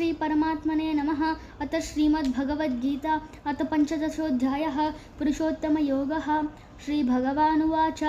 श्री परमात्मने नमः। अथ श्रीमद्भगवद्गीता अथ पंचदशोऽध्यायः पुरुषोत्तमयोगः। श्रीभगवानुवाच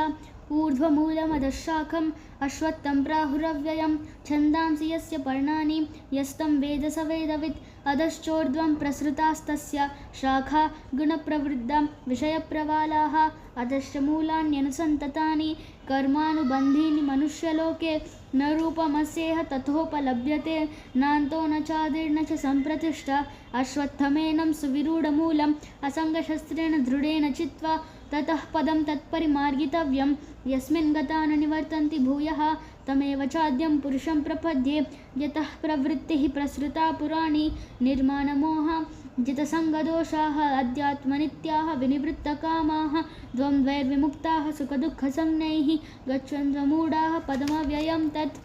ऊर्ध्वमूलमधःशाखम् अश्वत्थं प्राहुरव्ययं छन्दांसि यस्य पर्णानि यस्तं वेद स वेदवित् अधश्चोर्ध्वं प्रसृतास्तस्य शाखा गुणप्रवृद्धा विषयप्रवालाः अधश्च मूलान्यनुसन्ततानि कर्मानुबन्धीनि मनुष्यलोके न रूपमस्येह तथोपलभ्यते नान्तो न चादिर्न च सम्प्रतिष्ठा अश्वत्थमेनं सुविरूढमूलम् असङ्गशस्त्रेण दृढेन चित्वा ततः पदं तत्परिमार्गितव्यं यस्मिन् गता न निवर्तन्ति भूयः तमेव चाद्यं पुरुषं प्रपद्ये यतः प्रवृत्तिः प्रसृता पुराणी निर्माणमोहा जितसङ्गदोषाः अध्यात्मनित्याः विनिवृत्तकामाः द्वन्द्वैर्विमुक्ताः सुखदुःखसंज्ञैः गच्छन्त्वमूढाः पदमव्ययं तत्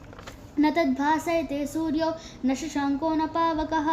न तद्भासयते सूर्यो न शशाङ्को न पावकः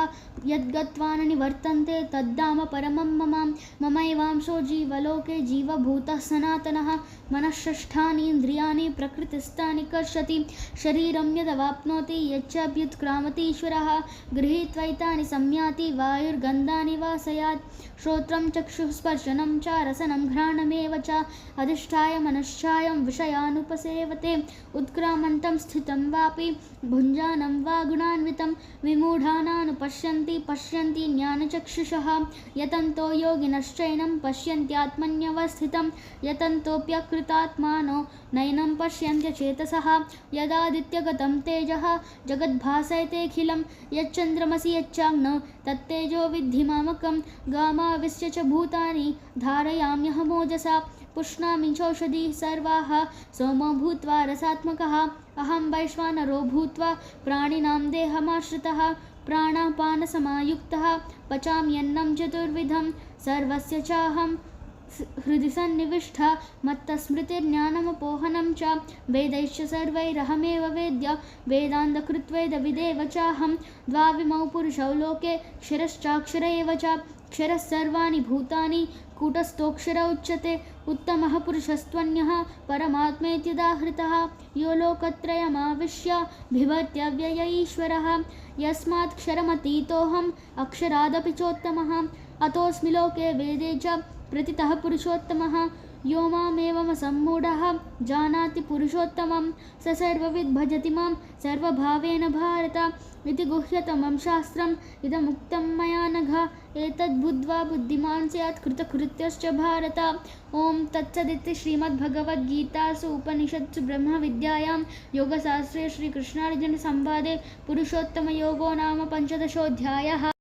यद्गत्वा न निवर्तन्ते तद्धाम परमं मम ममैवांशो जीवलोके जीवभूतः सनातनः मनःषष्ठानि इन्द्रियाणि प्रकृतिस्थानि कर्षति शरीरं यदवाप्नोति यच्चाप्युत्क्रामतीश्वरः गृहीत्वैतानि संयाति वायुर्गन्धानि वासयात् श्रोत्रं चक्षुः स्पर्शनं च रसनं घ्राणमेव च अधिष्ठाय मनश्चायं विषयानुपसेवते उत्क्रामन्तं स्थितं वापि भुञ्जानं वा गुणान्वितं विमूढानानुपश्यन्ति पश्यन्ति ज्ञानचक्षुषः यतन्तो योगिनश्चैनं पश्यन्त्यात्मन्यवस्थितं यतन्तोऽप्यकृतात्मानो नैनं पश्यन्त्यचेतसः यदादित्यगतं तेजः जगद्भासयतेऽखिलं यच्चन्द्रमसि यच्चाग्नौ तत्तेजो विद्धि मामकं गामाविश्य च भूतानि धारयाम्यहमोजसा पुष्णामि चौषधीः सर्वाः सोमो भूत्वा रसात्मकः अहं वैश्वानरो भूत्वा प्राणिनां देहमाश्रितः प्राणापानसमायुक्तः पचाम्यन्नं चतुर्विधं सर्वस्य चाहं हृदि सन्निविष्टा मत्तस्मृतिर्ज्ञानमपोहनं च वेदैश्च सर्वैरहमेव वेद्य वेदान्तकृत्वेदविदेव चाहं द्वाविमौ पुरुषौ लोके क्षरश्चाक्षर एव च क्षरः सर्वाणि भूतानि कूटस्थोऽक्षर उच्यते उत्तमः पुरुषस्त्वन्यः परमात्मेत्युदाहृतः यो लोकत्रयमाविश्य बिभर्त्यव्यय ईश्वरः यस्मात् क्षरमतीतोऽहम् अक्षरादपि चोत्तमः अतोऽस्मि लोके वेदे च प्रतितः पुरुषोत्तमः यो मामेवमसम्मूढः जानाति पुरुषोत्तमं स सर्वविद् भजति मां सर्वभावेन भारत इति गुह्यतमं शास्त्रम् इदमुक्तं मया नघ एतद्बुद्ध्वा बुद्धिमान् स्यात् कृतकृत्यश्च भारत। ओं तत्सदिति श्रीमद्भगवद्गीतासु उपनिषत्सु ब्रह्मविद्यायां योगशास्त्रे श्रीकृष्णार्जुनसंवादे पुरुषोत्तमयोगो नाम पंचदशोऽध्यायः।